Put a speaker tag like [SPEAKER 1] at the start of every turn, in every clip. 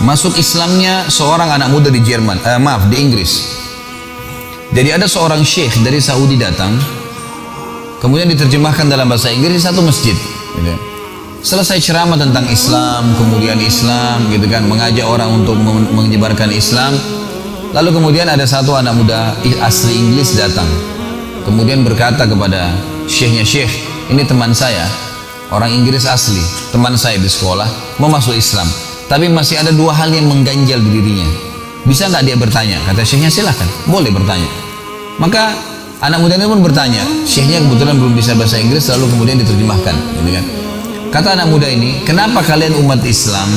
[SPEAKER 1] masuk Islamnya seorang anak muda di Jerman, di Inggris. Jadi ada seorang syekh dari Saudi datang, kemudian diterjemahkan dalam bahasa Inggris di satu masjid. Gitu. Selesai ceramah tentang Islam, kemudian Islam, gitu kan, mengajak orang untuk menyebarkan Islam. Lalu kemudian ada satu anak muda asli Inggris datang, kemudian berkata kepada syekhnya, "Syekh, ini teman saya, orang Inggris asli, teman saya di sekolah, mau masuk Islam, tapi masih ada dua hal yang mengganjal di dirinya. Bisa nggak dia bertanya?" Kata syekhnya, "Silahkan, boleh bertanya." Maka anak muda ini pun bertanya. Syekhnya kebetulan belum bisa bahasa Inggris, lalu kemudian diterjemahkan, gitu kan. Kata anak muda ini, "Kenapa kalian umat Islam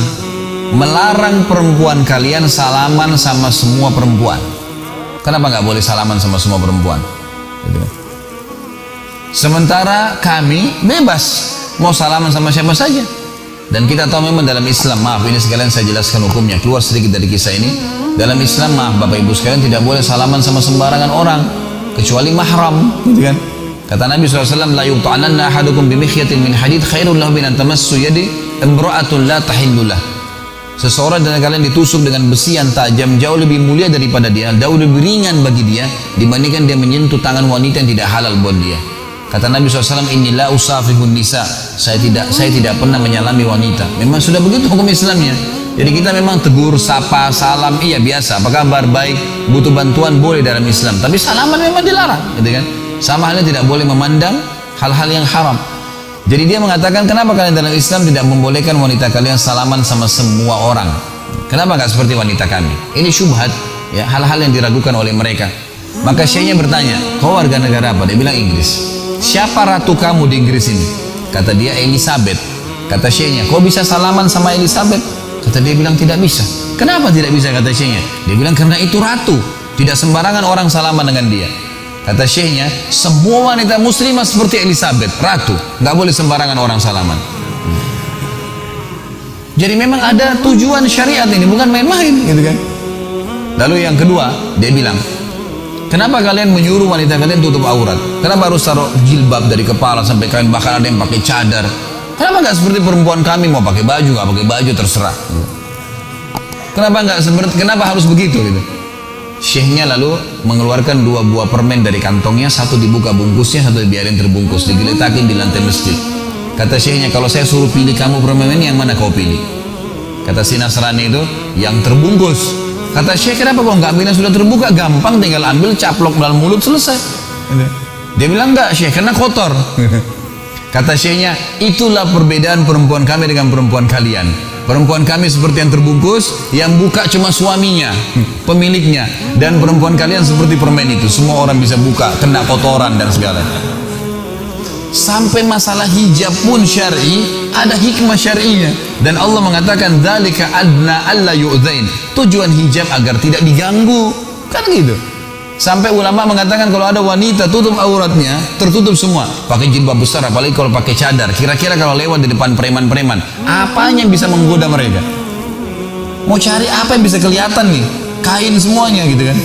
[SPEAKER 1] melarang perempuan kalian salaman sama semua perempuan? Kenapa nggak boleh salaman sama semua perempuan? Gitu kan. Sementara kami bebas mau salaman sama siapa saja." Dan kita tahu memang dalam Islam, maaf ini sekalian saya jelaskan hukumnya, keluar sedikit dari kisah ini. Dalam Islam, maaf Bapak Ibu sekalian, tidak boleh salaman sama sembarangan orang kecuali mahram, gitu kan. Kata Nabi SAW, "La yuqta'ananna ahadukum bimikhyatin min hadid khairul lahu min an tamassu yadi imra'atun la tahillullah." Seseorang dari kalian ditusuk dengan besi yang tajam jauh lebih mulia daripada dia, jauh lebih ringan bagi dia dibandingkan dia menyentuh tangan wanita yang tidak halal buat dia. Kata Nabi SAW, "Inni la usafihun nisa." Saya tidak pernah menyalami wanita. Memang sudah begitu hukum Islamnya. Jadi kita memang tegur, sapa, salam, iya biasa. Apa kabar, baik, butuh bantuan boleh dalam Islam. Tapi salaman memang dilarang, gitu kan? Sama halnya tidak boleh memandang hal-hal yang haram. Jadi dia mengatakan, kenapa kalian dalam Islam tidak membolehkan wanita kalian salaman sama semua orang? Kenapa nggak seperti wanita kami? Ini syubhat, ya, hal-hal yang diragukan oleh mereka. Maka syekhnya bertanya, "Kau warga negara apa?" Dia bilang Inggris. "Siapa ratu kamu di Inggris ini?" Kata dia, "Elizabeth." Kata syekhnya, "Kau bisa salaman sama Elizabeth?" Kata dia bilang, "Tidak bisa." "Kenapa tidak bisa?" Kata syekhnya. Dia bilang, "Karena itu ratu, tidak sembarangan orang salaman dengan dia." Kata syekhnya, "Semua wanita muslimah seperti Elizabeth, ratu, nggak boleh sembarangan orang salaman." Jadi memang ada tujuan syariat ini, bukan main-main, gitu kan. Lalu yang kedua, dia bilang, "Kenapa kalian menyuruh wanita kalian tutup aurat? Kenapa harus taruh jilbab dari kepala sampai kain, bahkan ada yang pakai cadar? Kenapa nggak seperti perempuan kami, mau pakai baju nggak pakai baju terserah? Kenapa harus begitu?" Gitu. Syekhnya lalu mengeluarkan dua buah permen dari kantongnya, satu dibuka bungkusnya, satu dibiarin terbungkus, digeletakin di lantai masjid. Kata syekhnya, "Kalau saya suruh pilih kamu permen ini, yang mana kau pilih?" Kata si Nasrani itu, "Yang terbungkus." Kata syekh, "Kenapa kok nggak ambil yang sudah terbuka? Gampang, tinggal ambil, caplok dalam mulut, selesai." Dia bilang, "Enggak syekh, karena kotor." Kata syekhnya, "Itulah perbedaan perempuan kami dengan perempuan kalian. Perempuan kami seperti yang terbungkus, yang buka cuma suaminya, pemiliknya. Dan perempuan kalian seperti permen itu, semua orang bisa buka, kena kotoran dan segala." Sampai masalah hijab pun syar'i, ada hikmah syar'inya. Dan Allah mengatakan, "Dzalika adna alla yu'dzain." Tujuan hijab agar tidak diganggu, kan gitu. Sampai ulama mengatakan kalau ada wanita tutup auratnya, tertutup semua, pakai jilbab besar, apalagi kalau pakai cadar, kira-kira kalau lewat di depan preman-preman, apanya yang bisa menggoda mereka? Mau cari apa yang bisa kelihatan nih? Kain semuanya, gitu kan.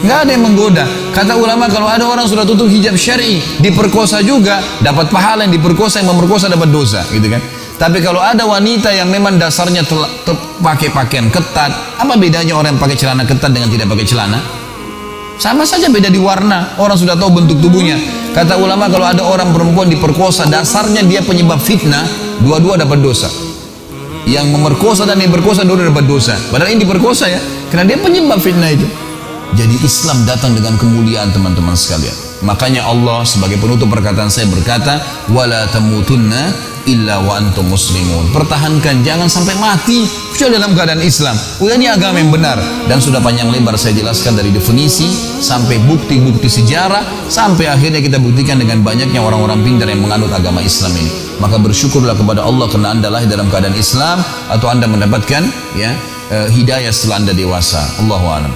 [SPEAKER 1] Nggak ada yang menggoda. Kata ulama, kalau ada orang sudah tutup hijab syar'i, diperkosa juga, dapat pahala, yang diperkosa, yang memerkosa dapat dosa, gitu kan. Tapi kalau ada wanita yang memang dasarnya pakai pakaian ketat, apa bedanya orang yang pakai celana ketat dengan tidak pakai celana? Sama saja, beda di warna. Orang sudah tahu bentuk tubuhnya. Kata ulama, kalau ada orang perempuan diperkosa, dasarnya dia penyebab fitnah, dua-dua dapat dosa. Yang memerkosa dan yang berkosa, dua dapat dosa. Padahal ini diperkosa, ya, karena dia penyebab fitnah itu. Jadi Islam datang dengan kemuliaan, teman-teman sekalian. Makanya Allah sebagai penutup perkataan saya berkata, "Wala tamutunna illa wa antum muslimun." Pertahankan, jangan sampai mati kecuali dalam keadaan Islam. Ini agama yang benar. Dan sudah panjang lebar saya jelaskan dari definisi sampai bukti-bukti sejarah, sampai akhirnya kita buktikan dengan banyaknya orang-orang pintar yang menganut agama Islam ini. Maka bersyukurlah kepada Allah karena Anda lahir dalam keadaan Islam, atau Anda mendapatkan hidayah setelah Anda dewasa. Allahu a'lam.